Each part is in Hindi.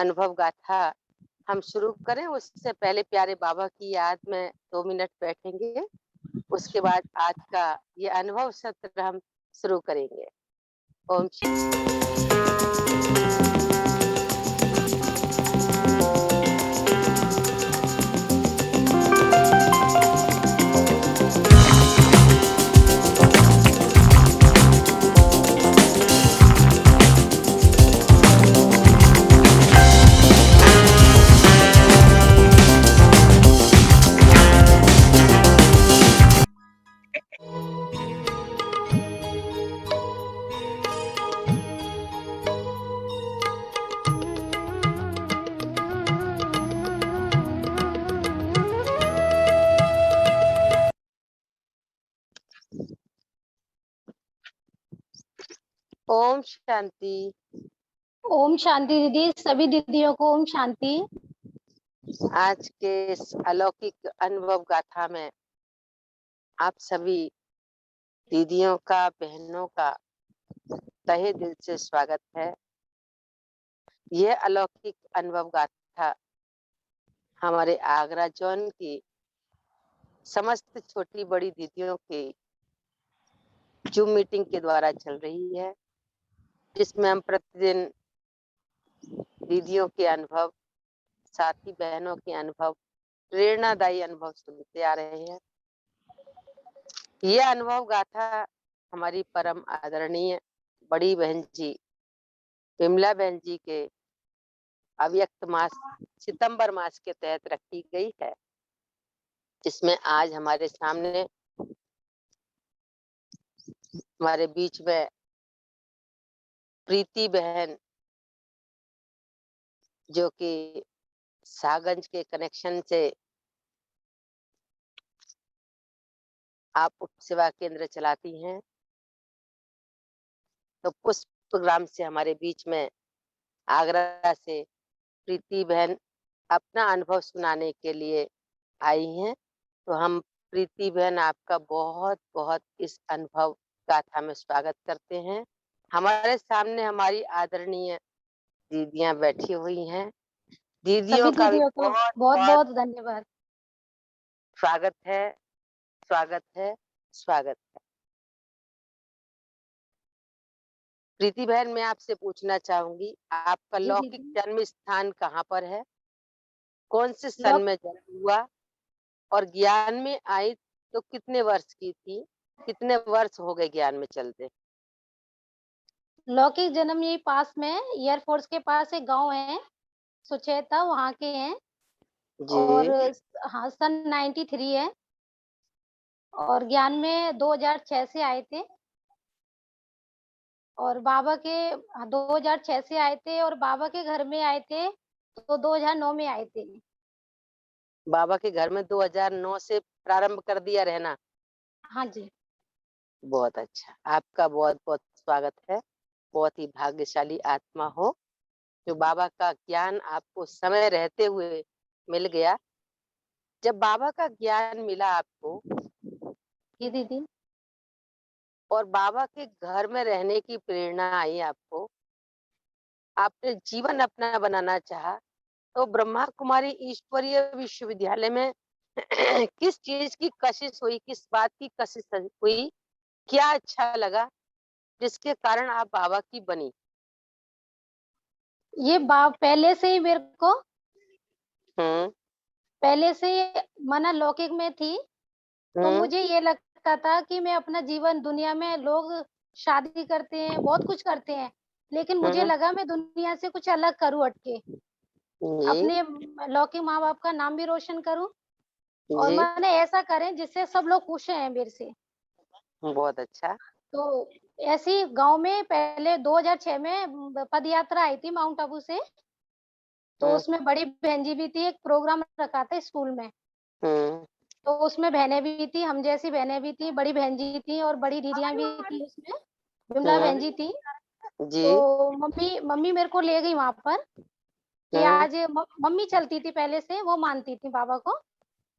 अनुभव गाथा हम शुरू करें, उससे पहले प्यारे बाबा की याद में 2 मिनट बैठेंगे। उसके बाद आज का ये अनुभव सत्र हम शुरू करेंगे। ओम ओम शांति। ओम शांति दीदी, सभी दीदियों को ओम शांति। आज के इस अलौकिक अनुभव गाथा में आप सभी दीदियों का, बहनों का तहे दिल से स्वागत है। यह अलौकिक अनुभव गाथा हमारे आगरा जोन की समस्त छोटी बड़ी दीदियों की जूम मीटिंग के द्वारा चल रही है, जिसमें हम प्रतिदिन दीदियों के अनुभव, साथी बहनों के अनुभव, प्रेरणादायी अनुभव सुनते आ रहे हैं। यह अनुभव गाथा हमारी परम आदरणीय बड़ी बहन जी विमला बहन जी के अव्यक्त मास सितंबर मास के तहत रखी गई है, जिसमें आज हमारे सामने हमारे बीच में प्रीति बहन, जो कि सागंज के कनेक्शन से आप उप सेवा केंद्र चलाती हैं, तो पुष्पग्राम से हमारे बीच में आगरा से प्रीति बहन अपना अनुभव सुनाने के लिए आई हैं। तो हम प्रीति बहन आपका बहुत बहुत इस अनुभव गाथा में स्वागत करते हैं। हमारे सामने हमारी आदरणीय दीदियां बैठी हुई हैं। दीदियों सभी का भी दीदियों को बहुत बहुत बहुत बहुत धन्यवाद। स्वागत है, स्वागत है, स्वागत है। प्रीति बहन, मैं आपसे पूछना चाहूंगी, आपका जी लौकिक दीदी। जन्म स्थान कहाँ पर है? कौन से सन लौक में जन्म हुआ? और ज्ञान में आई तो कितने वर्ष की थी? कितने वर्ष हो गए ज्ञान में चलते? लौकिक जन्म यही पास में एयरफोर्स के पास एक गांव है सुचेता, वहाँ के हैं। और जी। हाँ, सन 93 है। और ज्ञान में 2006 से आए थे। और बाबा के 2006 से आए थे और बाबा के घर में आए थे तो 2009 में आए थे। बाबा के घर में 2009 से प्रारंभ कर दिया रहना। हाँ जी। बहुत अच्छा, आपका बहुत बहुत स्वागत है। बहुत ही भाग्यशाली आत्मा हो जो बाबा का ज्ञान आपको समय रहते हुए मिल गया। जब बाबा का ज्ञान मिला आपको जी दीदी। और बाबा के घर में रहने की प्रेरणा आई आपको, आपने जीवन अपना बनाना चाहा, तो ब्रह्मा कुमारी ईश्वरीय विश्वविद्यालय में किस चीज की कशिश हुई, किस बात की कशिश हुई, क्या अच्छा लगा जिसके कारण आप बाबा की बनी? ये बाप पहले से ही मेरे को, हम्म। पहले से मना लौकिक में थी। तो हम्म। मुझे ये लगता था कि मैं अपना जीवन, दुनिया में लोग शादी करते हैं, बहुत कुछ करते हैं, लेकिन मुझे हम्म। लगा मैं दुनिया से कुछ अलग करूं, हटके जी। अपने लौकिक माँ बाप का नाम भी रोशन करूं। और जी। मैंने ऐसा करें जिससे सब लोग खुश हैं मेरे से। बहुत अच्छा। तो ऐसी गांव में पहले 2006 में पद यात्रा आई थी माउंट आबू से। तो हम्म। उसमें बड़ी बहन जी भी थी, एक प्रोग्राम रखा था स्कूल में। हम्म। तो उसमें बहनें भी थी, हम जैसी बहनें भी थी, बड़ी बहन जी थी और बड़ी दीदियां भी थी उसमें। विमला बहन हम्म। जी थी। जी। तो मम्मी मम्मी मेरे को ले गई वहां पर कि हम्म। आज मम्मी चलती थी पहले से, वो मानती थी बाबा को।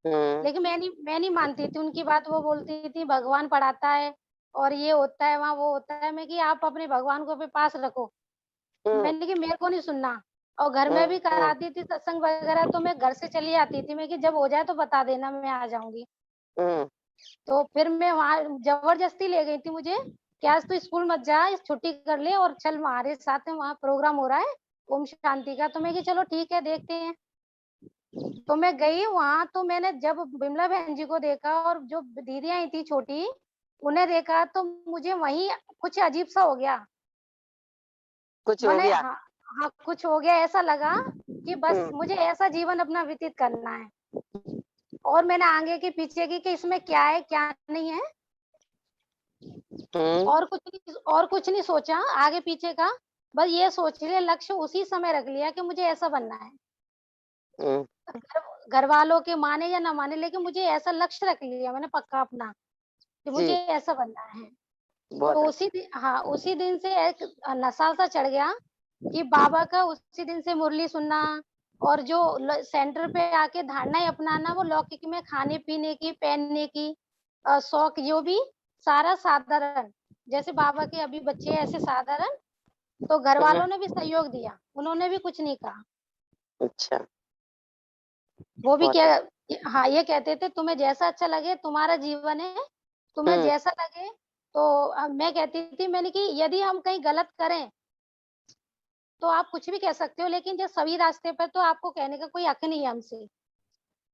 हम्म। लेकिन मैं नहीं मानती थी उनकी बात। वो बोलती थी भगवान पढ़ाता है और ये होता है, वहाँ वो होता है। मैं कि आप अपने भगवान को अपने पास रखो। हम्म। मैंने कि मेरे को नहीं सुनना। और घर में भी हम्म कराती थी सत्संग वगैरह, तो मैं घर से चली आती थी, मैं कि जब हो जाए तो बता देना, मैं आ जाऊँगी। हम्म तो फिर मैं वहाँ ज़बरदस्ती ले गई थी मुझे कि आज तू स्कूल मत जा, छुट्टी कर ले और चल हमारे साथ में, वहाँ प्रोग्राम हो रहा है ओम शांति का। तो मैं कि चलो ठीक है, देखते हैं। तो मैं गई वहाँ, तो मैंने जब विमला बहन जी को देखा और जो दीदी आई थी छोटी, उन्हें देखा, तो मुझे वहीं कुछ अजीब-सा हो गया। कुछ हो माने गया। हाँ, हाँ, कुछ हो गया, ऐसा लगा कि बस हम्म मुझे ऐसा जीवन अपना व्यतीत करना है। और मैंने आगे की पीछे की कि इसमें क्या है, क्या नहीं है, हम्म और कुछ नहीं सोचा आगे पीछे का। बस ये सोच लिया, लक्ष्य उसी समय रख लिया कि मुझे ऐसा बनना है। हम्म, घर वालों के माने या ना माने, लेकिन मुझे ऐसा लक्ष्य रख लिया मैंने पक्का अपना, कि मुझे जी, ऐसा बनना है। बहुत तो अच्छा। उसी दिन से एक नशा सा चढ़ गया कि बाबा का उसी दिन से मुरली सुनना, और जो सेंटर पे आके धारणाएं अपनाना, वो लौकिक में खाने पीने की, पहनने की, शौक, जो भी सारा साधारण, जैसे बाबा के अभी बच्चे हैं ऐसे साधारण। तो घर हम्म, वालों ने भी सहयोग दिया, उन्होंने भी कुछ नहीं कहा। अच्छा, वो भी बहुत क्या, अच्छा। हाँ, ये कहते थे तुम्हें जैसा अच्छा लगे, तुम्हारा जीवन है, तुम्हें हम्म जैसा लगे। तो मैं कहती थी, मैंने कि यदि हम कहीं गलत करें तो आप कुछ भी कह सकते हो, लेकिन जो सही रास्ते पर, तो आपको कहने का कोई हक नहीं है हमसे।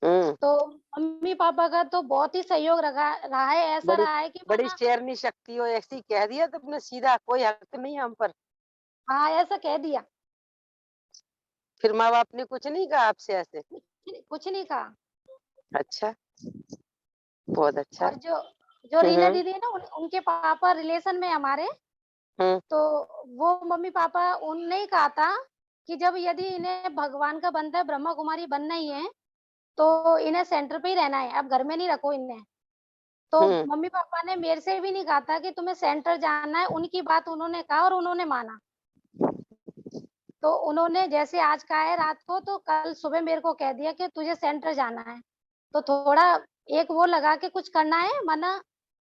हम्म, तो मम्मी पापा का तो बहुत ही सहयोग रहा रहा है, ऐसा बड़ी रहा है कि बड़ी माना, शेरनी शक्ति हो, ऐसी कह दिया तुमने सीधा, कोई हक नहीं है हम पर। हाँ, ऐसा कह दिया, फिर माँ बाप ने कुछ नहीं कहा आपसे ऐसे? कुछ नहीं कहा। अच्छा, बहुत अच्छा। और जो जो रीना हम्म दीदी है ना, उनके पापा रिलेशन में हमारे, हम्म तो वो मम्मी पापा उनने ही कहा था कि जब यदि इन्हें भगवान का बनता है, ब्रह्मा कुमारी बनना ही है, तो इन्हें सेंटर पे ही रहना है, अब घर में नहीं रखो इन्हें। तो हम्म मम्मी पापा ने मेरे से भी नहीं कहा था कि तुम्हें सेंटर जाना है, उनकी बात उन्होंने कहा और उन्होंने माना। तो उन्होंने जैसे आज कहा है रात को, तो कल सुबह मेरे को कह दिया कि तुझे सेंटर जाना है। तो थोड़ा एक वो लगा कि कुछ करना है, वरना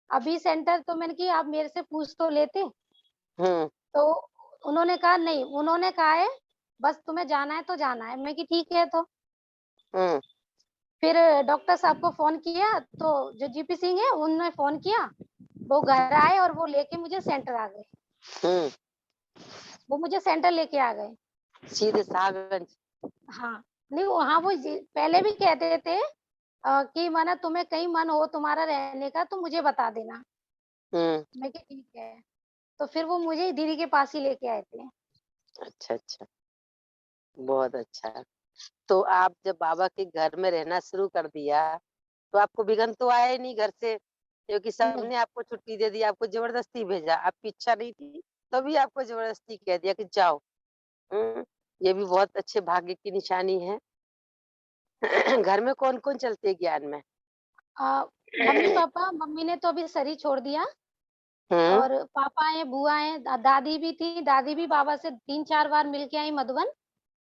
अभी सेंटर, तो मैंने कि आप मेरे से पूछ तो लेते। हम्म तो उन्होंने कहा नहीं, उन्होंने कहा है बस तुम्हें जाना है तो जाना है। मैं कि ठीक है। तो हम्म फिर डॉक्टर साहब को फोन किया, तो जो जीपी सिंह है उन्होंने फोन किया, वो घर आए और वो लेके मुझे सेंटर आ गए। हम्म, वो मुझे सेंटर लेके आ गए। सीधे सागंज। हाँ, नहीं वहाँ वो पहले भी कहते थे कि माना तुम्हें कहीं मन हो तुम्हारा रहने का, तो मुझे बता देना। हम्म, मैं कि ठीक है। तो फिर वो मुझे दीदी के पास ही लेके आए थे। अच्छा अच्छा, बहुत अच्छा। तो आप जब बाबा के घर में रहना शुरू कर दिया, तो आपको विघन तो आया ही नहीं घर से, क्योंकि नहीं, सबने आपको छुट्टी दे दी, आपको जबरदस्ती भेजा, आपकी इच्छा नहीं थी, तभी आपको जबरदस्ती कह दिया कि जाओ। ये भी बहुत अच्छे भाग्य की निशानी है। घर में कौन-कौन चलते हैं ज्ञान में? मम्मी पापा, मम्मी ने तो अभी शरीर छोड़ दिया, हुँ, और पापा हैं, बुआ हैं, दादी भी थी, दादी भी बाबा से 3-4 बार मिल के आई मधुबन,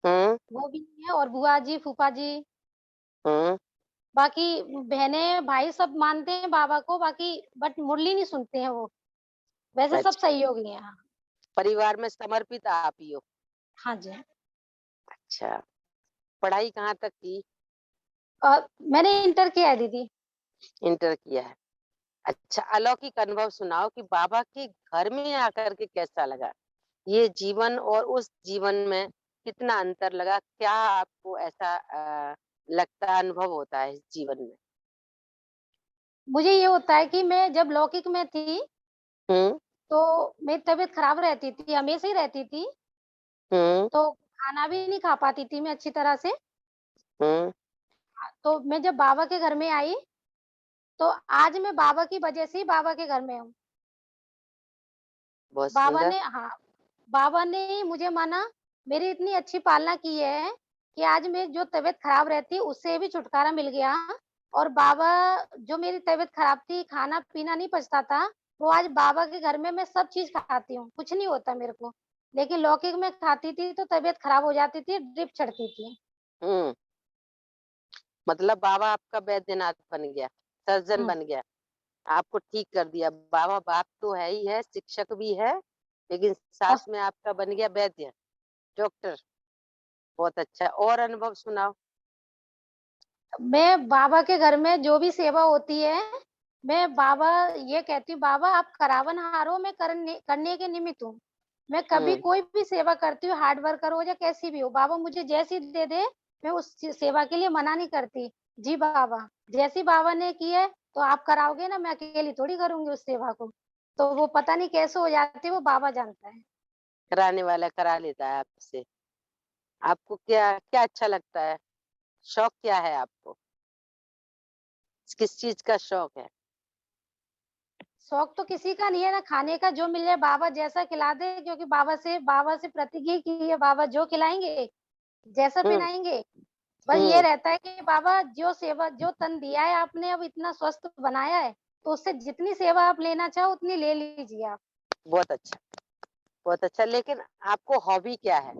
हुँ, वो भी है, और बुआ जी, फूफा जी, हुँ, बाकी बहनें, भाई सब मानते हैं बाबा को, बाकी बट मुरली नहीं सुनते हैं वो, वैसे सब अच्छा। सहयोगी हैं। हाँ, परिवार में समर्पित आप ही हो। हाँ जी। अच्छा, पढ़ाई कहाँ तक की? मैंने इंटर किया है दीदी। इंटर किया है। अच्छा, अलौकिक अनुभव सुनाओ कि बाबा के घर में आकर के कैसा लगा? ये जीवन और उस जीवन में कितना अंतर लगा? क्या आपको ऐसा लगता है, अनुभव होता है इस जीवन में? मुझे ये होता है कि मैं जब लौकिक में थी, हुँ, तो मेरी तबीयत खराब रहती थी, हमेशा ही रहती थी, हुँ, तो खाना भी नहीं खा पाती थी मैं अच्छी तरह से। हुँ, तो मैं जब बाबा के घर में आई, तो आज मैं बाबा की वजह से ही बाबा के घर में हूँ। बहुत सुंदर। बाबा ने ही मुझे माना, मेरी इतनी अच्छी पालना की है कि आज मैं जो तबीयत खराब रहती उससे भी छुटकारा मिल गया। और बाबा, जो मेरी तबीयत खराब थी, खाना-पीना नहीं पचता था, वो आज बाबा के घर में मैं सब चीज़ खाती हूँ, कुछ नहीं होता मेरे को। लेकिन लौकिक में खाती थी तो तबीयत खराब हो जाती थी, ड्रिप चढ़ती थी। हुँ, मतलब बाबा आपका वैद्यनाथ बन गया, सर्जन हुँ, बन गया। आपको ठीक कर दिया। बाबा बाप तो है ही है, शिक्षक भी है, लेकिन साथ और में आपका बन गया वैद्य, डॉक्टर। बहुत अच्छा। और अनुभव सुनाओ। मैं बाबा के घर में जो भी सेवा होती है, मैं बाबा ये कहती हूँ, बाबा आप करावन हारो, मैं करने के निमित्त हूँ। मैं कभी हम्म। कोई भी सेवा करती हूँ, हार्ड वर्कर हो या कैसी भी हो, बाबा मुझे जैसी दे दे, मैं उस सेवा के लिए मना नहीं करती। जी बाबा, जैसी बाबा ने की है तो आप कराओगे ना, मैं अकेली थोड़ी करूंगी उस सेवा को। तो वो पता नहीं कैसे हो जाती है, वो बाबा जानता है। कराने वाला करा लेता है आपसे। आपको क्या क्या अच्छा लगता है? शौक क्या है आपको? किस चीज का शौक है? शौक तो किसी का नहीं है ना, खाने का जो मिल जाए बाबा जैसा खिला दे, क्योंकि बाबा से प्रतिज्ञा की है, बाबा जो खिलाएंगे, जैसा हम्म। पहनाएंगे। बस ये हम्म। रहता है कि बाबा जो सेवा, जो तन दिया है आपने, अब इतना स्वस्थ बनाया है, तो उससे जितनी सेवा आप लेना चाहो उतनी ले लीजिए आप। बहुत अच्छा, बहुत अच्छा। लेकिन आपको हॉबी क्या है?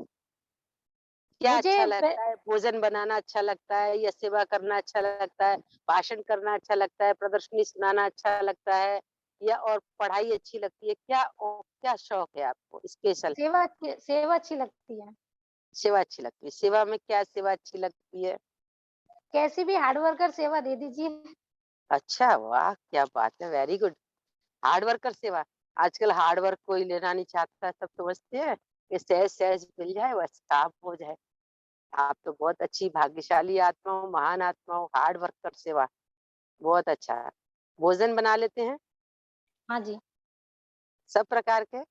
क्या मुझे अच्छा वे- लगता है? भोजन बनाना अच्छा लगता है या सेवा करना अच्छा लगता है? भाषण करना अच्छा लगता है? प्रदर्शनी सुनाना अच्छा लगता है? या और पढ़ाई अच्छी लगती है? क्या और क्या शौक है आपको स्पेशल? सेवा अच्छी लगती है। सेवा अच्छी लगती है। सेवा में क्या सेवा अच्छी लगती है? कैसी भी हार्ड वर्कर सेवा दे दीजिए। अच्छा, वाह! क्या बात है, वेरी गुड। हार्ड वर्कर सेवा। आजकल हार्ड वर्क कोई लेना नहीं चाहता है, सब समझते हैं कि सहज-सहज मिल जाए, बस काम हो जाए। आप तो बहुत अच्छी भाग्यशाली आत्मा हो, महान आत्मा हो, हार्ड वर्कर सेवा, बहुत अच्छा। भोजन बना लेते हैं, हाँ जी, सब प्रकार के?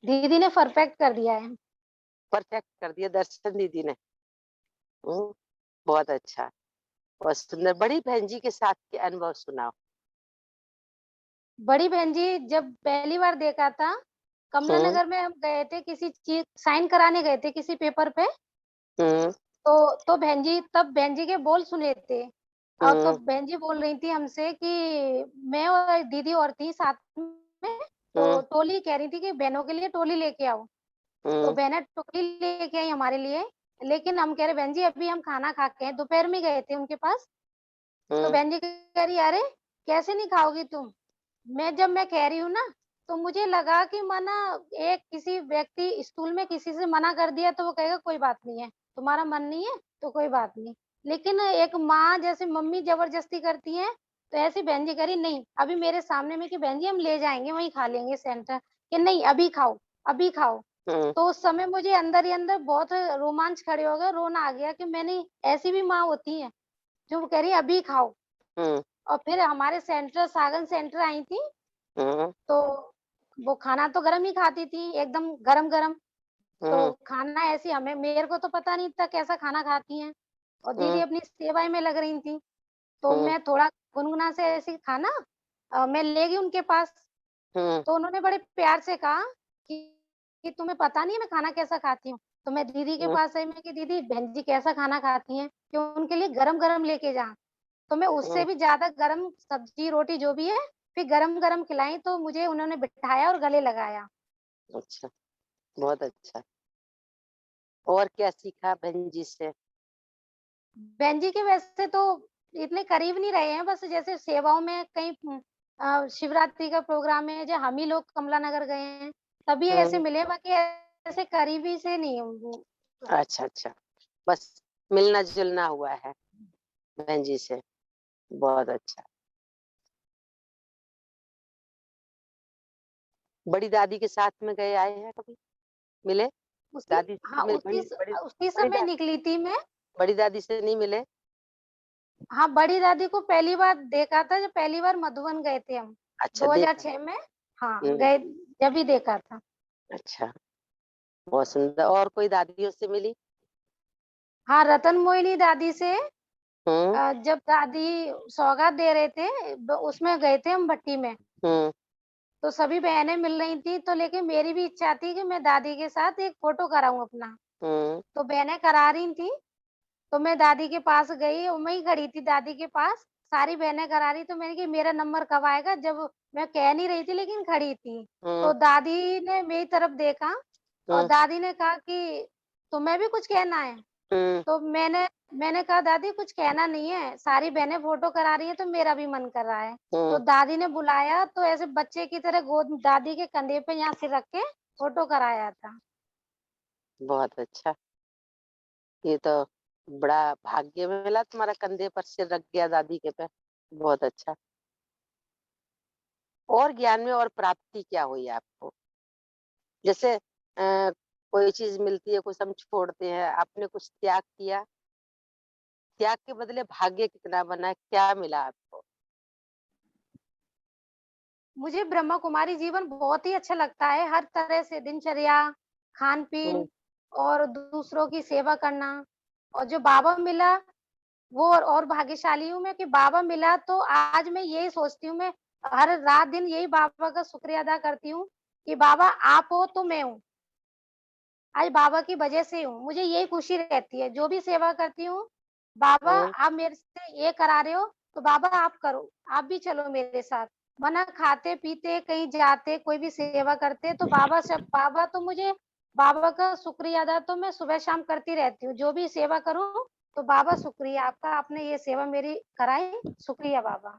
दीदी ने परफेक्ट कर दिया है। परफेक्ट कर दिया दर्शन दीदी ने। हुँ, बहुत अच्छा, बहुत सुंदर। बड़ी बहन जी के साथ के अनुभव सुनाओ। बड़ी बहन जी जब पहली बार देखा था, कमला हुँ। नगर में हम गए थे, किसी चीज साइन कराने गए थे किसी पेपर पे। हुँ। तो बहन जी, तब बहन जी के बोल सुने थे। तो हुँ। बहन जी बोल रही थी हमसे कि मैं और दीदी और थी साथ में, तो हुँ। टोली कह रही थी कि बहनों के लिए टोली लेके आओ। तो हुँ। बहनें टोली लेके आई हमारे लिए। लेकिन हम कह रहे बहन जी अभी हम खाना खा के हैं, दोपहर में गए थे उनके पास। तो हुँ। बहन जी कह रही अरे कैसे नहीं खाओगी तुम? जब मैं कह रही हूँ ना, तो मुझे लगा कि माना एक किसी व्यक्ति स्कूल में किसी से मना कर दिया तो वो कहेगा कोई बात नहीं है, तुम्हारा मन नहीं है तो कोई बात नहीं। लेकिन एक माँ जैसे मम्मी जबरदस्ती करती है, तो ऐसी बहन जी करी नहीं, अभी मेरे सामने में कि बहन जी हम ले जाएंगे वहीं खा लेंगे सेंटर, कि नहीं अभी खाओ, अभी खाओ। हुँ। तो उस समय मुझे अंदर ही अंदर बहुत रोमांच खड़े हो गए, रोना आ गया कि मैंने, ऐसी भी माँ होती है जो कह रही है अभी खाओ। हुँ। और फिर हमारे सेंटर सागन सेंटर आई थी, हुँ। तो वो खाना तो गरम ही खाती थी, एकदम गरम-गरम। तो हुँ। खाना ऐसी, हमें मेरे को तो पता नहीं था कैसा खाना खाती हैं, और दीदी हुँ। अपनी सेवाई में लग रही थी। तो हुँ। मैं थोड़ा गुनगुना से ऐसे ही खाना मैं ले गई उनके पास। हुँ। तो उन्होंने बड़े प्यार से कहा कि तुम्हें पता नहीं है मैं खाना कैसा खाती हूँ? तो मैं दीदी के हुँ। पास आई, मैं कि दीदी बहन जी कैसा खाना खाती हैं? कि उनके लिए गरम-गरम लेके जा। तो मैं उससे हुँ। भी ज़्यादा गरम सब्जी, रोटी जो भी है, फिर गरम-गरम खिलाई, तो मुझे उन्होंने बिठाया और गले लगाया। अच्छा, बहुत अच्छा। और क्या सीखा बहन जी से? बहन जी के वैसे तो इतने करीब नहीं रहे हैं, बस जैसे सेवाओं में कहीं शिवरात्रि का प्रोग्राम है, जो हम ही लोग कमला नगर गए हैं, तभी ऐसे हुँ। मिले, बाकी ऐसे करीबी से नहीं वो। अच्छा, अच्छा। बस मिलना-जुलना हुआ है बहन जी से, बहुत अच्छा। बड़ी दादी के साथ में गए आए हैं कभी? मिले? उसी दादी से हाँ, मिल बड़ी बड़ी उसी बड़ी समय दा निकली थी मैं। बड़ी दादी से नहीं मिले? हाँ, बड़ी दादी को पहली बार देखा था जब पहली बार मधुबन गए थे हम, अच्छा, देखा। 2006 में। हाँ, हुँ। गए, जब ही देखा था। अच्छा, बहुत सुंदर। और कोई दादियों से मिली? हाँ, रतन मोहिनी दादी से हुँ। जब दादी सौगात दे रहे थे, उसमें गए थे हम भट्टी में। हुँ। तो सभी बहनें मिल रही थी, तो लेकिन मेरी भी इच्छा थी कि मैं दादी के साथ एक फोटो कराऊं अपना। हुँ। तो बहनें करा रही थी, तो मैं दादी के पास गई और मैं ही खड़ी थी दादी के पास। सारी बहनें करा रही, तो मैंने कि मेरा नंबर कब आएगा, जब मैं कह नहीं रही थी लेकिन खड़ी थी। तो हुँ। दादी ने मेरी तरफ देखा और हुँ। दादी ने कहा कि तुम्हें भी कुछ कहना है? हुँ। तो मैंने कहा दादी कुछ कहना नहीं है, सारी बहनें फोटो करा रही हैं तो मेरा भी मन कर रहा है। तो हुँ। दादी ने बुलाया, तो ऐसे बच्चे की तरह गोद दादी के कंधे पे यहाँ सिर रख के फोटो कराया था। बहुत अच्छा। ये तो बड़ा भाग्य मिला, तुम्हारा कंधे पर सिर रख गया दादी के पे। बहुत अच्छा। और ज्ञान में और प्राप्ति क्या हुई आपको? जैसे कोई चीज मिलती है, कुछ हम छोड़ते हैं, आपने कुछ त्याग किया, त्याग के बदले भाग्य कितना बना, क्या मिला आपको? मुझे ब्रह्मा कुमारी जीवन बहुत ही अच्छा लगता है, हर तरह से दिनचर्या, हम्म। खान-पीन और दूसरों की सेवा करना। और जो बाबा मिला वो और भाग्यशाली हूँ मैं कि बाबा मिला, तो आज मैं यही सोचती हूँ, मैं हर रात दिन यही बाबा का शुक्रिया अदा करती हूँ कि बाबा आप हो तो मैं हूँ। आज बाबा की वजह से हूँ, मुझे यही खुशी रहती है, जो भी सेवा करती हूँ, बाबा हम्म। आप मेरे से ये करा रहे हो, तो बाबा आप करो, आप भी चलो मेरे साथ। वरना खाते-पीते, कहीं जाते, कोई भी सेवा करते, तो बाबा तो मुझे बाबा का शुक्रिया अदा तो मैं सुबह-शाम करती रहती हूँ, जो भी सेवा करूँ, तो बाबा शुक्रिया आपका, आपने ये सेवा मेरी कराई, शुक्रिया बाबा।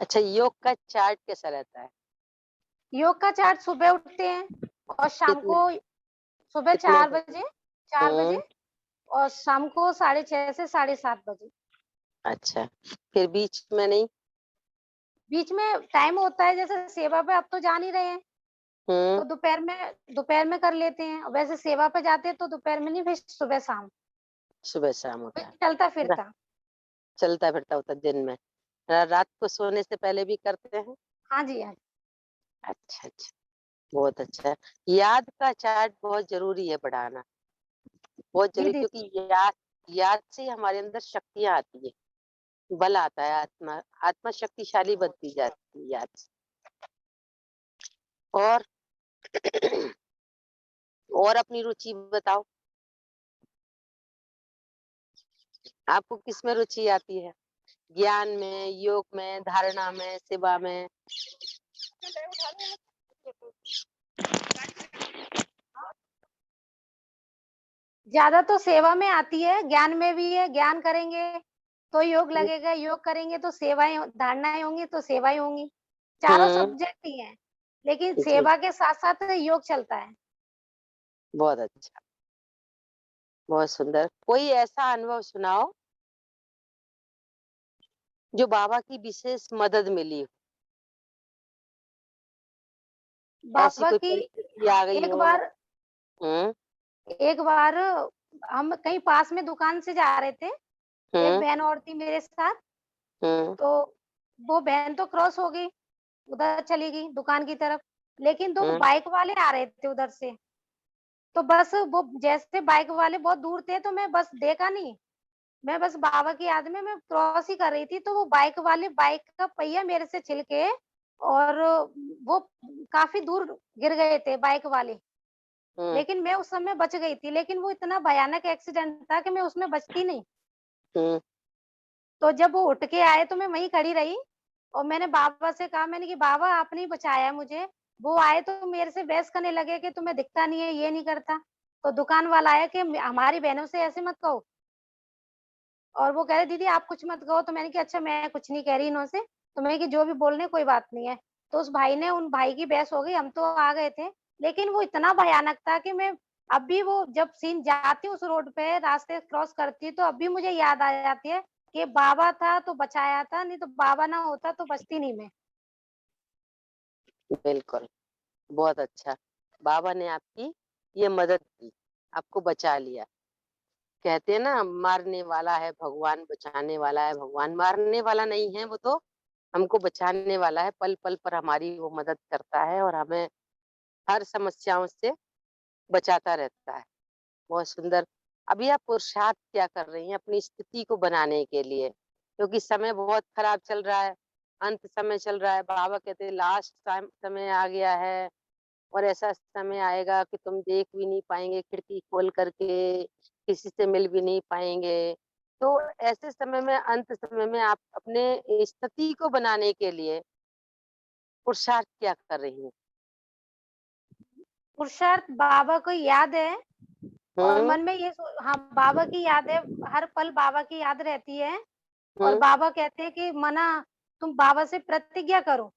अच्छा, योग का चार्ट कैसा रहता है? योग का चार्ट सुबह उठते हैं और शाम कितने को सुबह कितने 4 बजे? बजे 4 बजे हम्म। और शाम को 6:30 से 7:30 बजे। अच्छा, फिर बीच में नहीं? बीच में टाइम होता है जैसे सेवा पे अब तो जा नहीं रहे हैं, हम्म। तो दोपहर में कर लेते हैं। और वैसे सेवा पे जाते हैं तो दोपहर में नहीं, फिर सुबह-शाम, सुबह शाम फिर होता है। पूरा चलता-फिरता। चलता फिरता होता है दिन में। रात को सोने से पहले भी करते हैं? हाँ जी, हाँ। अच्छा अच्छा, बहुत अच्छा है। याद का चार्ट बहुत जरूरी है बढ़ाना, बहुत जी जरूरी, दीदी, क्योंकि याद याद से हमारे अंदर शक्तियां आती है, बल आता है, आत्मा आत्मा शक्तिशाली बनती जाती है याद से। और और अपनी रुचि बताओ, आपको किसमें रुचि आती है? ज्ञान में, योग में, धारणा में, सेवा में? ज़्यादा तो सेवा में आती है, ज्ञान में भी है, ज्ञान करेंगे तो योग लगेगा, योग करेंगे तो सेवाएँ धारणाएँ होंगी तो सेवाएँ होंगी। चारों हम्म। सब्जेक्ट ही हैं, लेकिन जी, सेवा के साथ-साथ योग चलता है। बहुत अच्छा, बहुत सुंदर। कोई ऐसा अनुभव सुनाओ जो बाबा की विशेष मदद मिली हो, ऐसी बाबा कोई की परिस्थिति हाँ, आ गई एक हो? बार हम्म। एक बार हम कहीं पास में दुकान से जा रहे थे, एक हम्म। बहन और थी मेरे साथ, हम्म। तो वो बहन तो क्रॉस हो गई, उधर चली गई दुकान की तरफ, लेकिन 2 हम्म। बाइक वाले आ रहे थे उधर से, तो बस वो जैसे बाइक वाले बहुत दूर थे तो मैं बस देखा नहीं, मैं बस बाबा की याद में मैं क्रॉस ही कर रही थी, तो वो बाइक वाले बाइक का पहिया मेरे से छिल के और वो काफ़ी दूर गिर गए थे बाइक वाले। हम्म। लेकिन मैं उस समय बच गई थी, लेकिन वो इतना भयानक एक्सीडेंट था कि मैं उसमें बचती नहीं। हम्म। तो जब वो उठ के आए तो मैं वहीं खड़ी रही और मैंने बाबा से कहा मैंने कि बाबा आपने ही बचाया मुझे। वो आए तो मेरे से बहस करने लगे कि तुम्हें दिखता नहीं है, ये नहीं करता। तो दुकान वाला आया कि हमारी बहनों से ऐसे मत कहो और वो कह रहे दीदी आप कुछ मत कहो। तो मैंने कहा अच्छा मैं कुछ नहीं कह रही इन्हों से। तो मैंने कि जो भी बोल रहे हैं कोई बात नहीं है। तो उस भाई ने उन भाई की बहस हो गई, हम तो आ गए थे। लेकिन वो इतना भयानक था कि मैं अब भी वो जब सीन जाती हूँ उस रोड पे रास्ते क्रॉस करती तो अब भी मुझे याद आ जाती है कि बाबा था तो बचाया था, नहीं तो बाबा ना होता तो बचती नहीं मैं। बिल्कुल, बहुत अच्छा। बाबा ने आपकी ये मदद की, आपको बचा लिया। कहते हैं ना, मारने वाला है भगवान, बचाने वाला है भगवान। मारने वाला नहीं है वो तो, हमको बचाने वाला है। पल पल पर हमारी वो मदद करता है और हमें हर समस्याओं से बचाता रहता है। बहुत सुंदर। अभी आप पुरुषार्थ क्या कर रही हैं अपनी स्थिति को बनाने के लिए? क्योंकि समय बहुत खराब चल रहा है, अंत समय चल रहा है। बाबा कहते हैं लास्ट टाइम समय आ गया है, और ऐसा समय आएगा कि तुम देख भी नहीं पाएंगे खिड़की खोल करके, किसी से मिल भी नहीं पाएंगे। तो ऐसे समय में, अंत समय में, आप अपने स्थिति को बनाने के लिए पुरुषार्थ क्या कर रही हैं? पुरुषार्थ बाबा को याद है और हम्म। मन में हाँ बाबा की याद है, हर पल बाबा की याद रहती है। और हम्म। बाबा कहते हैं कि मना तुम बाबा से प्रतिज्ञा करो,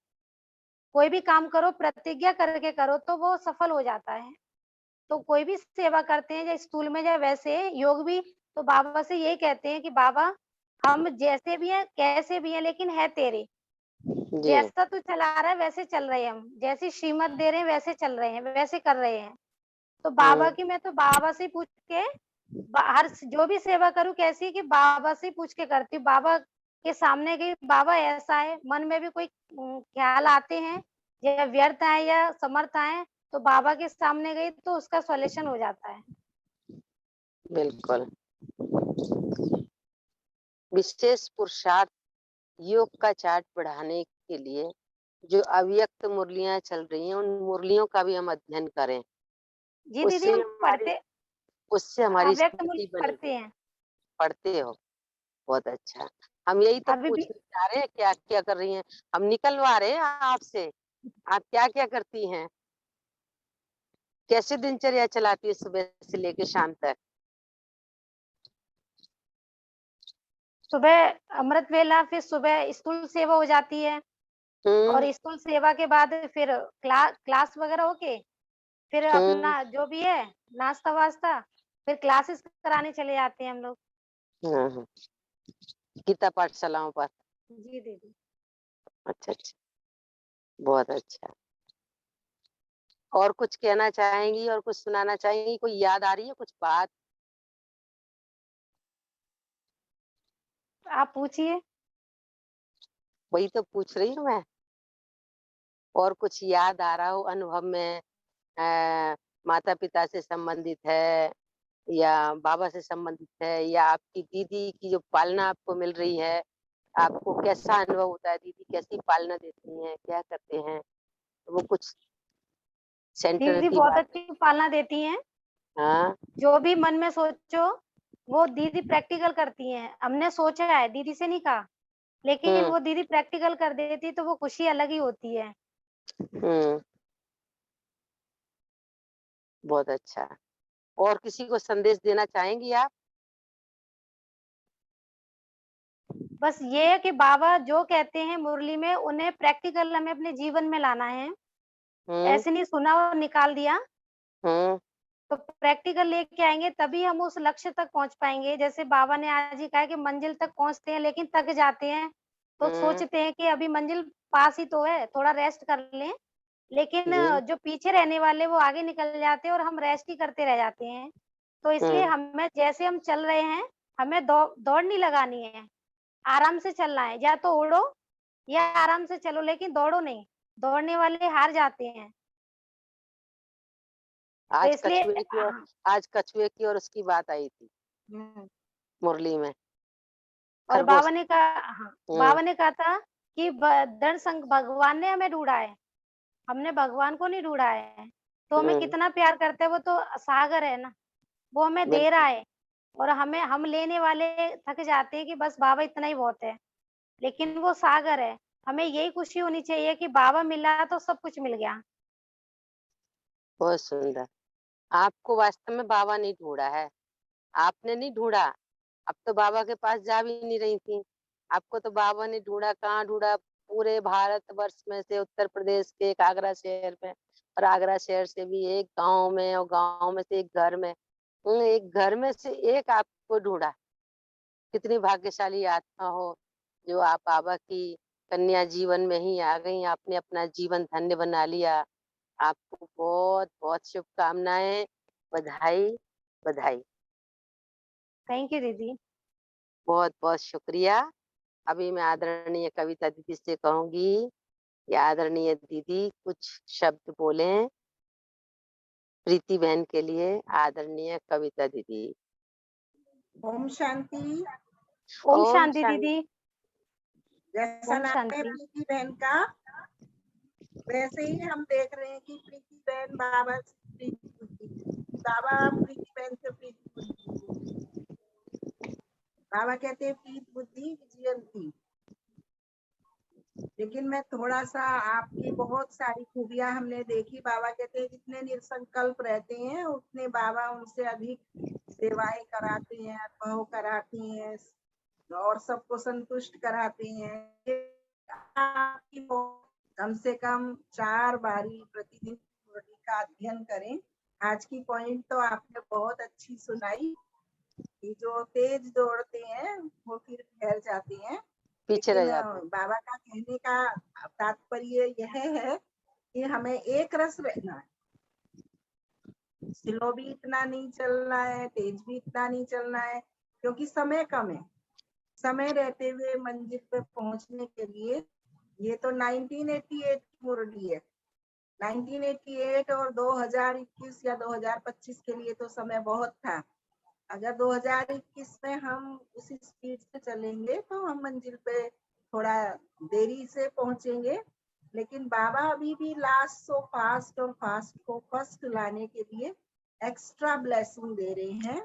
कोई भी काम करो प्रतिज्ञा करके करो तो वो सफल हो जाता है। तो कोई भी सेवा करते हैं या स्कूल में या वैसे योग भी, तो बाबा से यही कहते हैं कि बाबा हम जैसे भी हैं, कैसे भी हैं, लेकिन है तेरे। जी। जैसा तू चला रहा है वैसे चल रहे हैं हम, जैसी श्रीमत दे रहे हैं वैसे चल रहे हैं, वैसे कर रहे हैं। तो बाबा हम्म। की मैं तो बाबा से ही पूछ के हर जो भी सेवा करूँ कैसी कि बाबा से ही पूछ के करती हूँ। बाबा के सामने गई, बाबा ऐसा है, मन में भी कोई ख्याल आते हैं या व्यर्थ आए या समर्थ आए, तो बाबा के सामने गई तो उसका सॉल्यूशन हो जाता है। बिल्कुल। विशेष पुरुषार्थ योग का चार्ट बढ़ाने के लिए जो अव्यक्त मुरलियां चल रही हैं, उन मुरलियों का भी हम अध्ययन करें। जी दीदी, उससे हम हमारी पढ़ते, उससे हमारी अव्यक्त मूल्य स्थिति बनेगी। पढ़ते हैं पढ़ते हो? बहुत अच्छा। हम यही तो अभी भी। पूछना चाह रहे हैं, क्या क्या कर रही हैं? हम निकलवा रहे हैं आपसे, आप क्या क्या करती हैं? कैसे दिनचर्या चलाती है सुबह से लेके शाम तक? सुबह अमृत वेला, फिर सुबह स्कूल सेवा हो जाती है हम्म। और स्कूल सेवा के बाद फिर क्लास वगैरह होके फिर हम्म। अपना जो भी है नाश्ता वास्ता, फिर क्लासेस कराने चले जाते हैं हम लोग। हाँ, हाँ। गीता पाठशालाओं पर। जी दीदी। अच्छा अच्छा। बहुत अच्छा। और कुछ कहना चाहेंगी और कुछ सुनाना चाहेंगी? कोई याद आ रही है कुछ बात? आप पूछिए। वही तो पूछ रही हूँ मैं। और कुछ याद आ रहा हो अनुभव में, माता पिता से संबंधित है या बाबा से संबंधित है, या आपकी दीदी की जो पालना आपको मिल रही है, आपको कैसा अनुभव होता है? दीदी कैसी पालना देती हैं, क्या करते हैं? वो कुछ सेंटर दीदी की बहुत बात है। अच्छी पालना देती हैं। हाँ। जो भी मन में सोचो वो दीदी प्रैक्टिकल करती हैं। हमने सोचा है, दीदी से नहीं कहा, लेकिन हम्म। वो दीदी प्रैक्टिकल कर देती तो वो खुशी अलग ही होती है। हम्म। बहुत अच्छा। और किसी को संदेश देना चाहेंगी आप? बस ये है कि बाबा जो कहते हैं मुरली में उन्हें प्रैक्टिकल हमें अपने जीवन में लाना है। हम्म। ऐसे नहीं सुना और निकाल दिया। हम्म। तो प्रैक्टिकल लेके आएँगे तभी हम उस लक्ष्य तक पहुँच पाएँगे। जैसे बाबा ने आज ही कहा है कि मंजिल तक पहुँचते हैं लेकिन थक जाते हैं। तो हम्म। सोचते हैं कि अभी मंजिल पास ही तो है, थोड़ा रेस्ट कर लें। लेकिन जी। जो पीछे रहने वाले वो आगे निकल जाते हैं और हम रेस्ट ही करते रह जाते हैं। तो इसलिए हम्म। हमें जैसे हम चल रहे हैं, हमें दौड़ नहीं लगानी है, आराम से चलना है। या तो उड़ो या आराम से चलो लेकिन दौड़ो नहीं। दौड़ने वाले हार जाते हैं। तो आज इसलिए कछुए की और आज कछुए की और उसकी बात आई थी हुँ। मुरली में। और खरगोश। हम्म। बाबा ने कहा था कि दरअसल भगवान ने हमें ढूँढा है, हमने भगवान को नहीं ढूँढा है। तो हमें हम्म। कितना प्यार करता है, वो तो सागर है ना, वो हमें दे रहा बिल्कुल। है और हम लेने वाले थक जाते हैं कि बस बाबा इतना ही बहुत है, लेकिन वो सागर है। हमें यही खुशी होनी चाहिए कि बाबा मिला तो सब कुछ मिल गया। बहुत सुंदर। आपको वास्तव में बाबा नहीं ढूंढा है, आपने नहीं ढूंढा। अब तो बाबा के पास जा भी नहीं रही थी। आपको तो बाबा ने ढूंढा, कहाँ ढूंढा? पूरे भारत वर्ष में से उत्तर प्रदेश के एक आगरा शहर में, और आगरा शहर से भी एक गांव में, और गांव में से एक घर में। एक घर में से एक आपको ढूंढा। कितनी भाग्यशाली आत्मा हो जो आप बाबा की कन्या जीवन में ही आ गई, आपने अपना जीवन धन्य बना लिया। आपको बहुत बहुत शुभकामनाएं। बधाई। बधाई। थैंक यू दीदी। बहुत बहुत शुक्रिया। अभी मैं आदरणीय कविता दीदी से कहूंगी कि आदरणीय दीदी कुछ शब्द बोलें प्रीति बहन के लिए। आदरणीय कविता दीदी। ओम शांति। ओम ओम शांति शांति। दीदी। जैसा ओम नाम है शांति। प्रीति बहन का, वैसे ही हम देख रहे हैं कि प्रीति बहन बाबा से प्रीति बुद्धि, बाबा प्रीति बहन से प्रीति बुद्धि। बाबा कहते हैं प्रीति बुद्धि विजयंती। लेकिन मैं थोड़ा सा आपकी बहुत सारी खूबियां हमने देखी। बाबा कहते हैं जितने निसंकल्प रहते हैं उतने बाबा उनसे अधिक सेवाएं कराते हैं, अनुभव कराते हैं और सबको संतुष्ट कराते हैं। कम से कम 4 बारी प्रतिदिन मुरली का अध्ययन करें। आज की पॉइंट तो आपने बहुत अच्छी सुनाई कि जो तेज दौड़ते हैं वो फिर ठहर जाते हैं। पीछे रह लेकिन जाते हैं। बाबा का कहने का तात्पर्य यह है कि हमें एक रस रहना है, स्लो भी इतना नहीं चलना है, तेज भी इतना नहीं चलना है, क्योंकि समय कम है। समय रहते हुए मंजिल पे पहुंचने के लिए, ये तो 1988 की मुरली है। 1988 और 2021 या 2025 के लिए तो समय बहुत था। अगर 2021 में हम उसी स्पीड से चलेंगे तो हम मंजिल पे थोड़ा देरी से पहुंचेंगे। लेकिन बाबा अभी भी लास्ट सो फास्ट और फास्ट को फर्स्ट लाने के लिए एक्स्ट्रा ब्लेसिंग दे रहे हैं।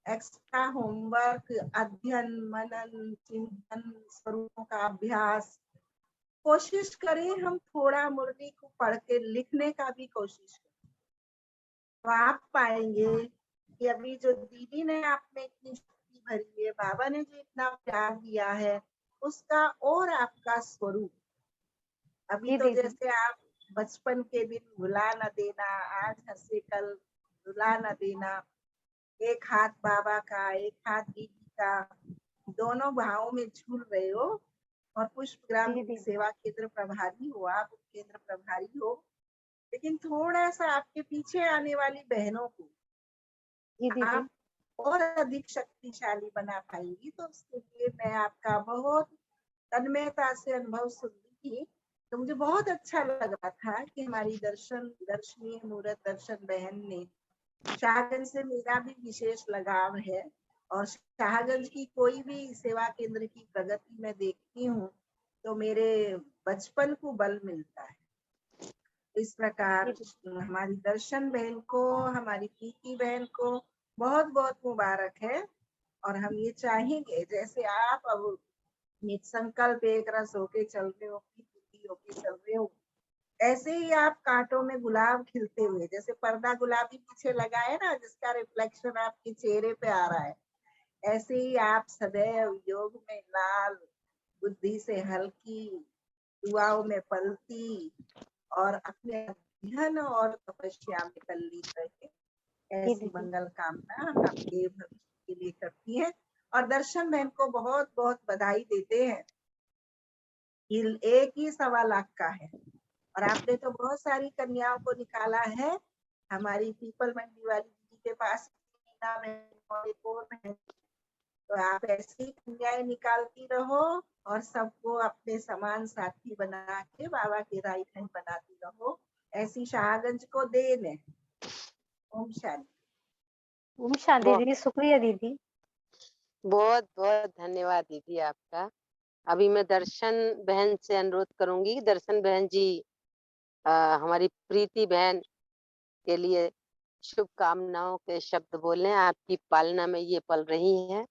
एक्स्ट्रा होमवर्क, अध्ययन, मनन, चिंतन, स्वरूपों का अभ्यास। कोशिश करें हम थोड़ा मुरली को पढ़ के लिखने का भी कोशिश करें, तो आप पाएंगे कि अभी जो दीदी ने आप में इतनी शक्ति भरी है, बाबा ने जो इतना प्यार दिया है, उसका और आपका स्वरूप। अभी जी तो दीदी। जैसे आप बचपन के दिन भुला न देना, आज हंसे कल रुला न देना, एक हाथ बाबा का, एक हाथ दीदी का, दोनों भावों में झूल रहे हो। और पुष्प ग्राम जी दीदी। सेवा केंद्र प्रभारी हो, आप केंद्र प्रभारी हो, लेकिन थोड़ा सा आपके पीछे आने वाली बहनों को जी दीदी। आप और अधिक शक्तिशाली बना पाएंगी। तो उसके लिए मैं आपका बहुत तन्मयता से अनुभव सुन रही थी। तो मुझे बहुत अच्छा लग रहा था कि हमारी दर्शनीय मूर्त दर्शन बहन ने, शाहगंज से मेरा भी विशेष लगाव है, और शाहगंज की कोई भी सेवा केंद्र की प्रगति मैं देखती हूँ तो मेरे बचपन को बल मिलता है। इस प्रकार हमारी दर्शन बहन को, हमारी प्रीति बहन को बहुत बहुत मुबारक है। और हम ये चाहेंगे जैसे आप अब निज संकल्प एक रस होके चल रहे हो, प्रीति होके चल रहे हो, ऐसे ही आप कांटों में गुलाब खिलते हुए, जैसे पर्दा गुलाबी पीछे लगा है ना, जिसका रिफ्लेक्शन आपके चेहरे पे आ रहा है, ऐसे ही आप सदैव योग में लाल, बुद्धि से हल्की, दुआओं में पलती, और अपने अध्ययन और तपस्या में तल्लीन रहे। जी ऐसी दीदी। मंगल कामना हम आपके भविष्य के लिए करती हैं। और दर्शन बहन को बहुत बहुत बधाई देते हैं। एक ही 1.25 लाख का है, और आपने तो बहुत सारी कन्याओं को निकाला है। हमारी पीपल मंडी वाली दीदी के पास मीना बहन और एक और बहन, तो आप ऐसी ही कन्याएं निकालती रहो और सबको अपने समान साथी बना के बाबा के राइट हैंड बनाती रहो। ऐसी शाहगंज को देन है। ओम शांति। ओम शांति बहुत दीदी। शुक्रिया दीदी। बहुत बहुत धन्यवाद दीदी आपका। अभी मैं दर्शन बहन से अनुरोध करूंगी, दर्शन बहन जी हमारी प्रीति बहन के लिए शुभकामनाओं के शब्द बोलें। आपकी पालना में ये पल रही हैं,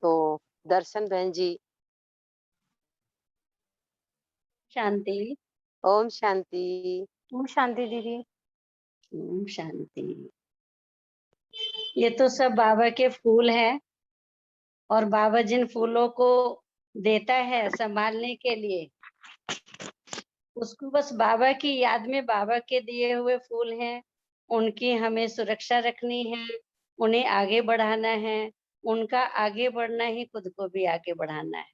तो दर्शन बहन जी। शांति। ओम शांति। ओम शांति दीदी। ओम शांति। ये तो सब बाबा के फूल हैं, और बाबा जिन फूलों को देता है संभालने के लिए, उसको बस बाबा की याद में, बाबा के दिए हुए फूल हैं, उनकी हमें सुरक्षा रखनी है, उन्हें आगे बढ़ाना है, उनका आगे बढ़ना ही खुद को भी आगे बढ़ाना है।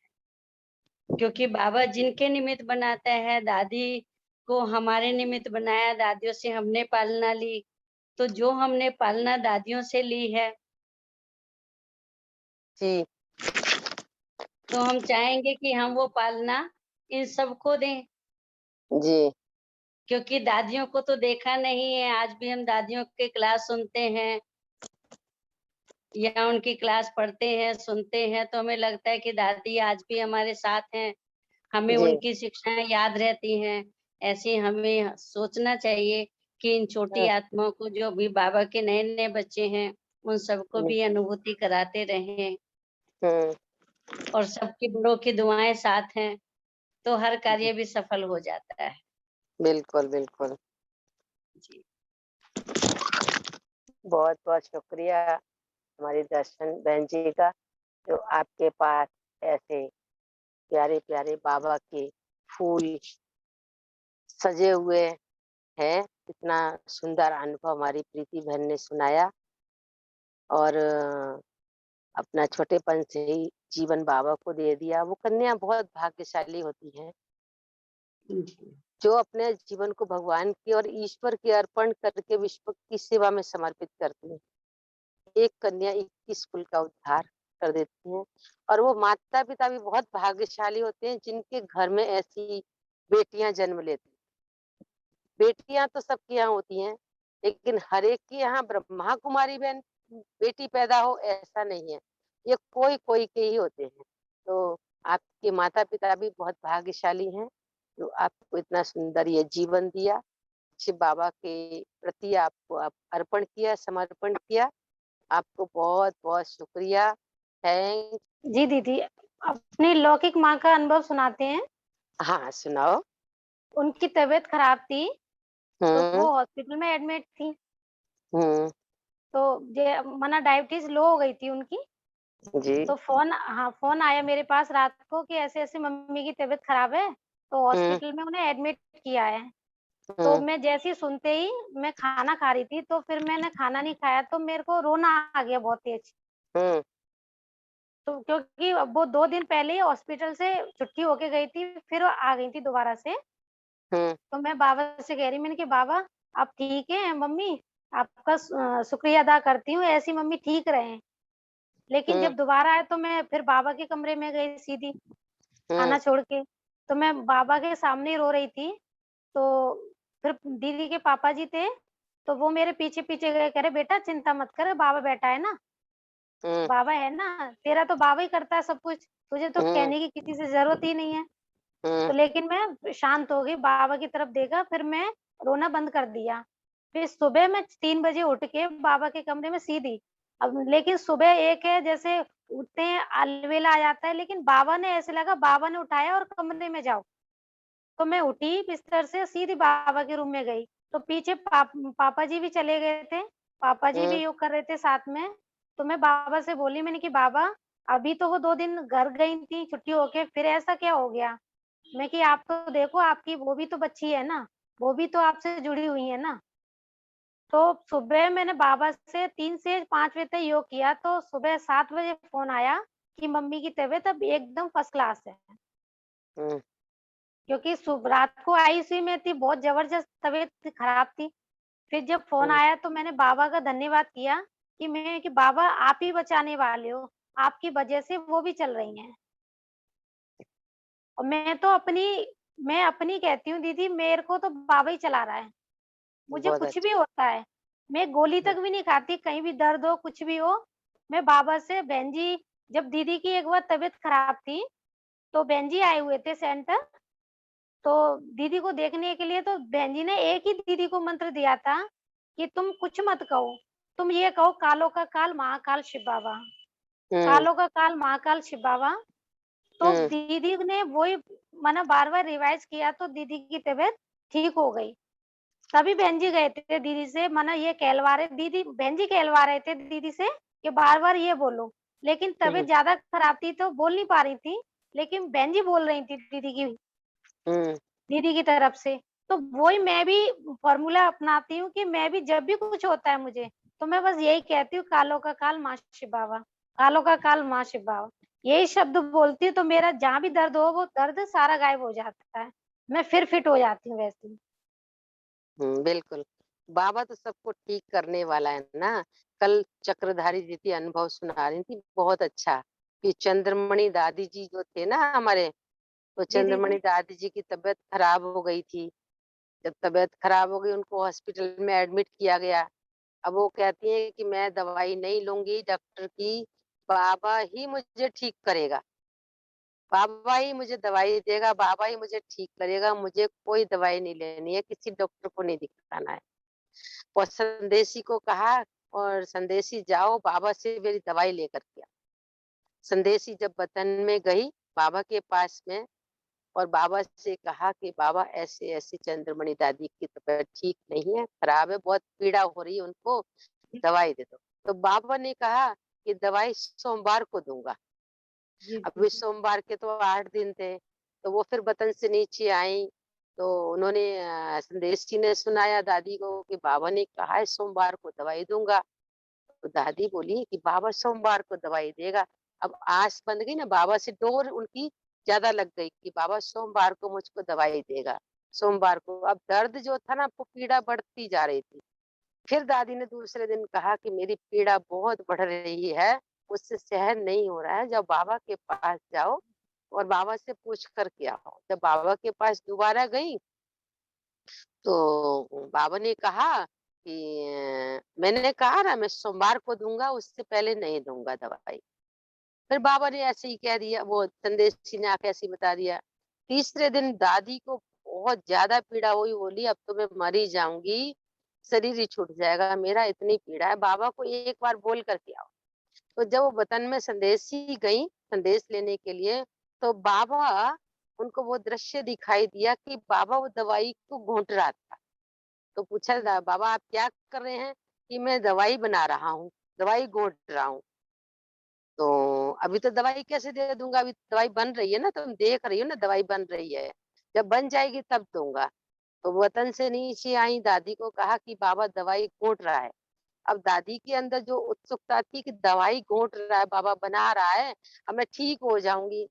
क्योंकि बाबा जिनके निमित्त बनाता है, दादी को हमारे निमित्त बनाया, दादियों से हमने पालना ली, तो जो हमने पालना दादियों से ली है, जी तो हम चाहेंगे कि हम वो पालना इन सबको दें। जी क्योंकि दादियों को तो देखा नहीं है, आज भी हम दादियों के क्लास सुनते हैं या उनकी क्लास पढ़ते हैं, सुनते हैं, तो हमें लगता है कि दादी आज भी हमारे साथ हैं, हमें जी उनकी शिक्षाएं याद रहती हैं। ऐसे हमें सोचना चाहिए कि इन छोटी आत्माओं को, जो भी बाबा के नए नए बच्चे हैं, उन सबको भी अनुभूति कराते रहें, और सबके बड़ों की दुआएं साथ हैं, तो हर कार्य भी सफल हो जाता है। बिल्कुल बिल्कुल। जी। बहुत बहुत शुक्रिया हमारी दर्शन बहन जी का, जो आपके पास ऐसे प्यारे प्यारे बाबा के फूल सजे हुए हैं। इतना सुंदर अनुभव हमारी प्रीति बहन ने सुनाया और अपना छोटेपन से ही जीवन बाबा को दे दिया। वो कन्या बहुत भाग्यशाली होती है जी। जो अपने जीवन को भगवान की और ईश्वर के अर्पण करके विश्व की सेवा में समर्पित करती है। एक कन्या 21 कुल का उद्धार कर देती है और वो माता पिता भी बहुत भाग्यशाली होते हैं जिनके घर में ऐसी बेटियां जन्म लेती हैं। बेटियां तो सबके यहाँ होती हैं लेकिन हर एक के यहाँ ब्रह्मा कुमारी बहन बेटी पैदा हो ऐसा नहीं है। ये कोई कोई के ही होते हैं। तो आपके माता पिता भी बहुत भाग्यशाली हैं जो आपको इतना सुंदर ये जीवन दिया। शिव बाबा के प्रति आपको आप अर्पण किया, समर्पण किया। आपको बहुत बहुत शुक्रिया। थैंक। जी दीदी, अपनी लौकिक माँ का अनुभव सुनाते हैं। हाँ सुनाओ। उनकी तबीयत खराब थी, तो हम्म। वो हॉस्पिटल में एडमिट थी। हम्म। तो ये माना डायबिटीज लो हो गई थी उनकी। जी। तो फोन आया मेरे पास रात को कि ऐसे-ऐसे मम्मी की तबीयत खराब है, तो हम्म। हॉस्पिटल में उन्हें एडमिट किया है। तो हम्म। मैं जैसे ही सुनते ही मैं खाना खा रही थी, तो फिर मैंने खाना नहीं खाया तो मेरे को रोना आ गया बहुत तेज। हम्म। तो क्योंकि वो 2 दिन पहले ही हॉस्पिटल से छुट्टी होके गई थी, फिर आ गई थी दोबारा से। हम्म। तो मैं बाबा से कह रही मैंने कि बाबा आप ठीक हैं मम्मी? आपका शुक्रिया अदा करती हूँ, ऐसी मम्मी ठीक रहें। लेकिन हम्म। जब दोबारा आए तो मैं फिर बाबा के कमरे में गई सीधी, हम्म। खाना छोड़ के। तो मैं बाबा के सामने ही रो रही थी, तो फिर दीदी के पापा जी थे, तो वो मेरे पीछे-पीछे गए, कह रहे बेटा चिंता मत कर, बाबा बैठा है ना, हम्म। बाबा है ना, तेरा तो बाबा ही करता है सब कुछ, तुझे तो हम्म। कहने की किसी से ज़रूरत ही नहीं है। हम्म। तो लेकिन मैं शांत हो गई, बाबा की तरफ देखा, फिर मैं रोना बंद कर दिया। फिर सुबह मैं 3 बजे उठ के बाबा के कमरे में सीधी। अब लेकिन सुबह एक है जैसे उठते हैं अलबेला आ जाता है, लेकिन बाबा ने ऐसे लगा बाबा ने उठाया और कमरे में जाओ। तो मैं उठी बिस्तर से सीधी बाबा के रूम में गई। तो पीछे पापा जी भी चले गए थे, पापा जी भी हम्म। योग कर रहे थे साथ में। तो मैं बाबा से बोली मैंने कि बाबा अभी तो वो 2 दिन घर गई थी छुट्टी होके, फिर ऐसा क्या हो गया? मैं कि आप तो देखो आपकी वो भी तो बच्ची है ना, वो भी तो आपसे जुड़ी हुई है ना। तो सुबह मैंने बाबा से 3 से 5 बजे तक योग किया, तो सुबह 7 बजे फ़ोन आया कि मम्मी की तबीयत अब एकदम फर्स्ट क्लास है। हम्म। क्योंकि रात को आईसीयू में थी, बहुत ज़बरदस्त तबीयत खराब थी। फिर जब फ़ोन हम्म। आया तो मैंने बाबा का धन्यवाद किया कि बाबा आप ही बचाने वाले हो, आपकी वजह से वो भी चल रही हैं। और मैं अपनी कहती हूँ दीदी मेरे को तो बाबा ही चला रहा है। मुझे बहुत कुछ भी अच्छा। होता है, मैं गोली हम्म। तक भी नहीं खाती, कहीं भी दर्द हो, कुछ भी हो, मैं बाबा से बहन जी जब दीदी की एक बार तबीयत खराब थी, तो बहन जी आए हुए थे सेंटर, तो दीदी को देखने के लिए तो बहन जी ने एक ही दीदी को मंत्र दिया था कि तुम कुछ मत कहो, तुम ये कहो कालों का काल महाकाल शिव बाबा, हम्म। कालों का काल महाकाल शिव बाबा। तो हम्म। दीदी ने वही माना बार-बार रिवाइज़ किया तो दीदी की तबीयत ठीक हो गई। तभी बहन जी गए थे दीदी से माना ये कहलवा रहे दीदी बहन जी कहलवा रहे थे दीदी से कि बार-बार ये बोलो। लेकिन तबीयत हम्म। ज़्यादा खराब थी तो बोल नहीं पा रही थी, लेकिन बहन जी बोल रही थी हम्म। दीदी की तरफ से। तो वही मैं भी फ़ॉर्मूला अपनाती हूँ कि मैं भी जब भी कुछ होता है मुझे, तो मैं बस यही कहती हूँ कालों का काल माँ शिव बाबा, कालों का काल माँ शिव बाबा। यही शब्द बोलती हूँ तो मेरा जहाँ भी दर्द हो वो दर्द सारा गायब हो जाता है। मैं फिर फिट हो जाती हूँ वैसे ही। बिल्कुल। बाबा तो सबको ठीक करने वाला है ना। कल चक्रधारी जी थी अनुभव सुना रही थी बहुत अच्छा कि चंद्रमणि दादी जी जो थे ना हमारे, तो जी दीदी। चंद्रमणि दादी जी की तबीयत खराब हो गई थी। जब तबीयत खराब हो गई उनको हॉस्पिटल में एडमिट किया गया। अब वो कहती हैं कि मैं दवाई नहीं लूंगी डॉक्टर की, बाबा ही मुझे ठीक करेगा, बाबा ही मुझे दवाई देगा, बाबा ही मुझे ठीक करेगा, मुझे कोई दवाई नहीं लेनी है, किसी डॉक्टर को नहीं दिखाना है। और संदेशी को कहा और संदेशी जाओ बाबा से मेरी दवाई लेकर के आओ। संदेशी जब वतन में गई बाबा के पास में और बाबा से कहा कि बाबा ऐसे ऐसे चंद्रमणि दादी की तबीयत ठीक नहीं है, खराब है, बहुत पीड़ा हो रही है उनको, दवाई दे दो। तो बाबा ने कहा कि दवाई सोमवार को दूंगा। जी अभी दीदी। सोमवार के तो 8 दिन थे, तो वो फिर वतन से नीचे आई, तो उन्होंने संदेश जी ने सुनाया दादी को कि बाबा ने कहा है सोमवार को दवाई दूंगा। तो दादी बोली कि बाबा सोमवार को दवाई देगा। अब आस बंध गई ना, बाबा से डोर उनकी ज्यादा लग गई कि बाबा सोमवार को मुझको दवाई देगा, सोमवार को। अब दर्द जो था ना, वो पीड़ा बढ़ती जा रही थी। फिर दादी ने दूसरे दिन कहा कि मेरी पीड़ा बहुत बढ़ रही है, मुझसे सहन नहीं हो रहा है, जब बाबा के पास जाओ और बाबा से पूछ करके आओ। जब बाबा के पास दोबारा गई तो बाबा ने कहा कि मैंने कहा ना मैं सोमवार को दूंगा, उससे पहले नहीं दूंगा दवाई। फिर बाबा ने ऐसे ही कह दिया, वो संदेश जी ने आके ऐसे ही बता दिया। तीसरे दिन दादी को बहुत ज्यादा पीड़ा हुई, बोली अब तो मैं मर ही जाऊंगी, शरीर ही छूट जाएगा मेरा, इतनी पीड़ा है, बाबा को एक बार बोल करके आओ। तो जब वो वतन में संदेश ही गई संदेश लेने के लिए, तो बाबा उनको वो दृश्य दिखाई दिया कि बाबा वो दवाई को घोंट रहा था। तो पूछा बाबा आप क्या कर रहे हैं? कि मैं दवाई बना रहा हूँ, दवाई घोट रहा हूँ। तो अभी तो दवाई कैसे दे दूंगा, अभी दवाई बन रही है ना, तुम देख रही हो ना दवाई बन रही है, जब बन जाएगी तब दूंगा। तो वतन से नीचे आई, दादी को कहा कि बाबा दवाई घोट रहा है। अब दादी के अंदर जो उत्सुकता थी कि दवाई घोट रहा है, बाबा बना रहा है, अब मैं ठीक हो जाऊंगी,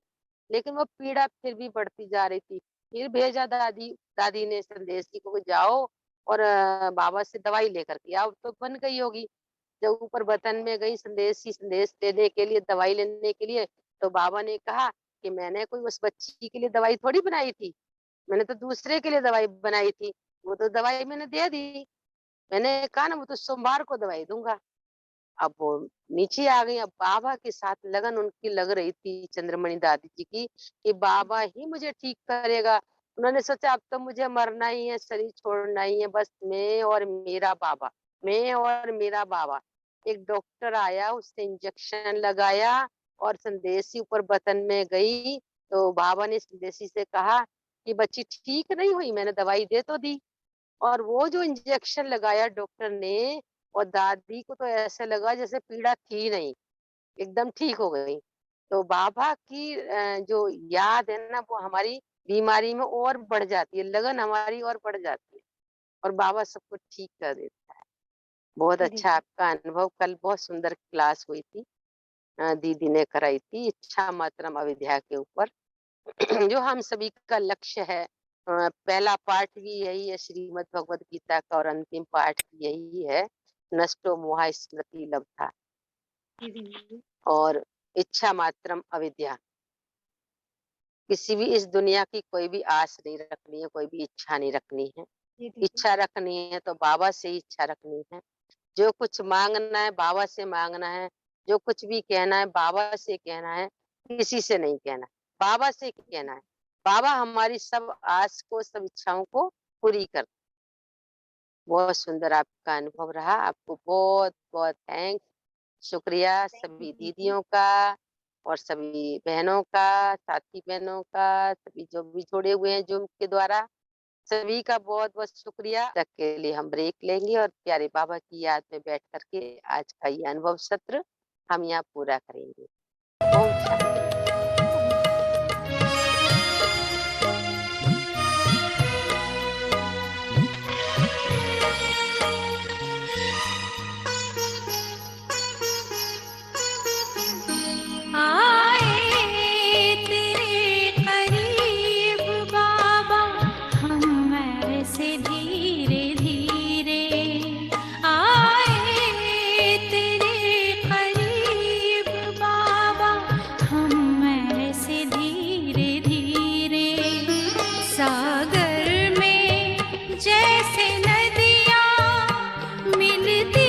लेकिन वो पीड़ा फिर भी बढ़ती जा रही थी। फिर भेजा दादी दादी ने संदेश जी को, जाओ और बाबा से दवाई लेकर के आओ, तो बन गई होगी। जब ऊपर वतन में गई संदेश जी संदेश लेने के लिए, दवाई लेने के लिए, तो बाबा ने कहा कि मैंने कोई उस बच्ची के लिए दवाई थोड़ी बनाई थी, मैंने तो दूसरे के लिए दवाई बनाई थी, वो तो दवाई मैंने दे दी, मैंने कहा ना वो तो सोमवार को दवाई दूंगा। अब वो नीचे आ गई। अब बाबा के साथ लगन उनकी लग रही थी चंद्रमणि दादी जी की कि बाबा ही मुझे ठीक करेगा। उन्होंने सोचा अब तो मुझे मरना ही है, शरीर छोड़ना ही है, बस मैं और मेरा बाबा, मैं और मेरा बाबा। एक डॉक्टर आया, उसने इंजेक्शन लगाया और संदेशी ऊपर बतन में गई। तो बाबा ने संदेशी से कहा कि बच्ची ठीक नहीं हुई, मैंने दवाई दे तो दी, और वो जो इंजेक्शन लगाया डॉक्टर ने, और दादी को तो ऐसे लगा जैसे पीड़ा थी नहीं, एकदम ठीक हो गई। तो बाबा की जो याद है ना, वो हमारी बीमारी में और बढ़ जाती है, लगन हमारी और बढ़ जाती है, और बाबा सबको ठीक कर देता है। बहुत अच्छा दीदी। आपका अनुभव। कल बहुत सुंदर क्लास हुई थी, दीदी ने कराई थी इच्छा मात्रम अविद्या के ऊपर। जो हम सभी का लक्ष्य है। पहला पाठ भी यही है श्रीमद् भगवत गीता का, और अंतिम पाठ भी यही है, नष्टो मोहा स्मृति लब्धा, दीदी। और इच्छा मात्रम अविद्या। किसी भी इस दुनिया की कोई भी आस नहीं रखनी है, कोई भी इच्छा नहीं रखनी है। दीदी। इच्छा रखनी है तो बाबा से ही इच्छा रखनी है। जो कुछ मांगना है बाबा से मांगना है, जो कुछ भी कहना है बाबा से कहना है, किसी से नहीं कहना, बाबा से कहना है। बाबा हमारी सब आस को, सब इच्छाओं को पूरी कर। बहुत सुंदर आपका अनुभव रहा, आपको बहुत बहुत थैंक्स, शुक्रिया सभी दीदियों का और सभी बहनों का, साथी बहनों का, सभी जो भी जुड़े हुए हैं जूम के द्वारा, सभी का बहुत बहुत शुक्रिया। तक के लिए हम ब्रेक लेंगे और प्यारे बाबा की याद में बैठ करके आज का ये अनुभव सत्र हम यहाँ पूरा करेंगे। ओम शांति। आए तेरे करीब बाबा हम ऐसे धीरे धीरे, आए तेरे करीब बाबा हम ऐसे धीरे धीरे, सागर में जैसे नदियाँ मिलती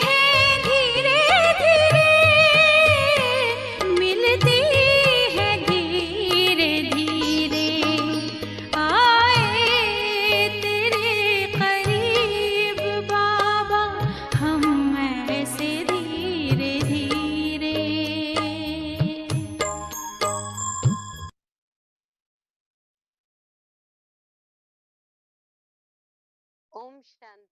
है धीरे धीरे, मिलती है धीरे धीरे, आए तेरे करीब बाबा हम ऐसे धीरे धीरे। ओम शांति।